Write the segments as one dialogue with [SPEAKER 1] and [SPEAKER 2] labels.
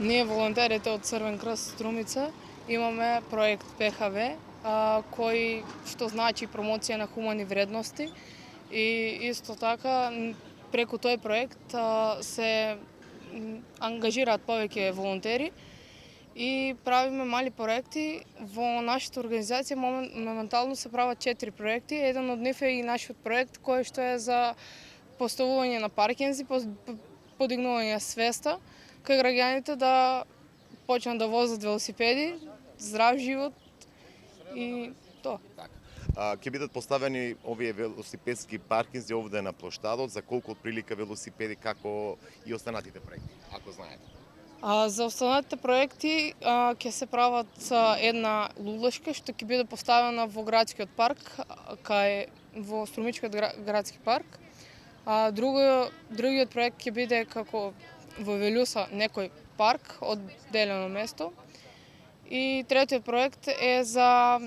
[SPEAKER 1] Ние волонтерите од Црвен крст Струмица имаме проект ПХВ, кој што значи промоција на хумани вредности и исто така преку тој проект се ангажираат повеќе волонтери и правиме мали проекти. Во нашата организација моментално се прават 4 проекти. Еден од нив е и нашиот проект кој што е за поставување на паркинзи, подигнување свеста кај граѓаните да почнат да возат велосипеди, здрав живот и тоа.
[SPEAKER 2] Ќе бидат поставени овие велосипедски паркинзи овде на плоштадот, за колку отприлика велосипеди, како и останатите проекти, ако знаете?
[SPEAKER 1] За останатите проекти ќе се прават една лулешка што ќе биде поставена во градскиот парк, во Струмичкиот градски парк. Другиот проект ќе биде како во Велјуса некој парк, одделено место. И третиот проект е за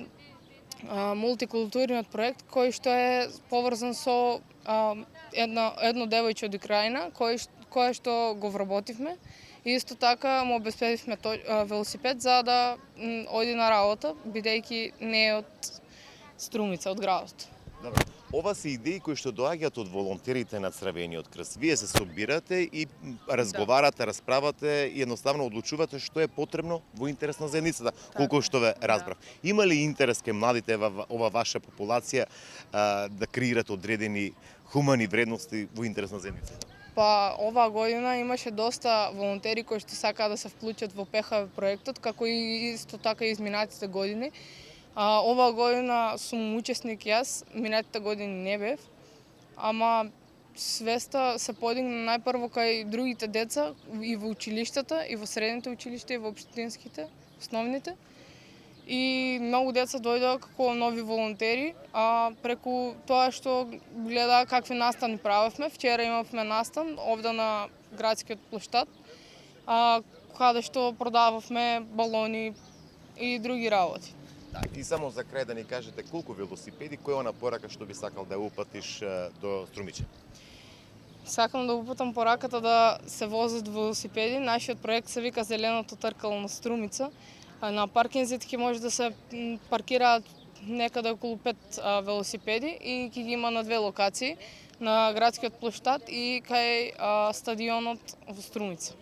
[SPEAKER 1] мултикултурниот проект кој што е поврзан со едно девојче од Украина кој што го вработивме. И исто така му обезбедивме велосипед за да оди на работа, бидејќи не е од Струмица, од градот.
[SPEAKER 2] Добро. Ова се идеи кои што доаѓаат од волонтерите на Црвениот крст. Вие се собирате и разговарате, расправате и едноставно одлучувате што е потребно во интерес на заедницата, колку што ве разбрав. Има ли интерес кај младите ова ваша популација да креират одредени хумани вредности во интерес на заедницата?
[SPEAKER 1] Па оваа година имаше доста волонтери кои што сакаат да се вклучат во ПХВ проектот, како и исто така и изминатите години. Оваа година сум учесник јас, минатите години не бев, ама свеста се подигна најпрво кај другите деца и во училиштата, и во средните училишта, и во општинските, основните. И многу деца дојдоа како нови волонтери, преку тоа што гледаа какви настани правевме. Вчера имавме настан овде на градскиот плоштад, каде што продававме балони и други работи.
[SPEAKER 2] И само за крај да ни кажете колку велосипеди, која е она порака што би сакал да упатиш до Струмиче?
[SPEAKER 1] Сакам да упатам пораката да се возат велосипеди. Нашиот проект се вика Зеленото тркало на Струмица. На паркинзите ќе може да се паркираат некаде околу 5 велосипеди и ќе ги има на две локации, на градскиот плоштад и кај стадионот во Струмица.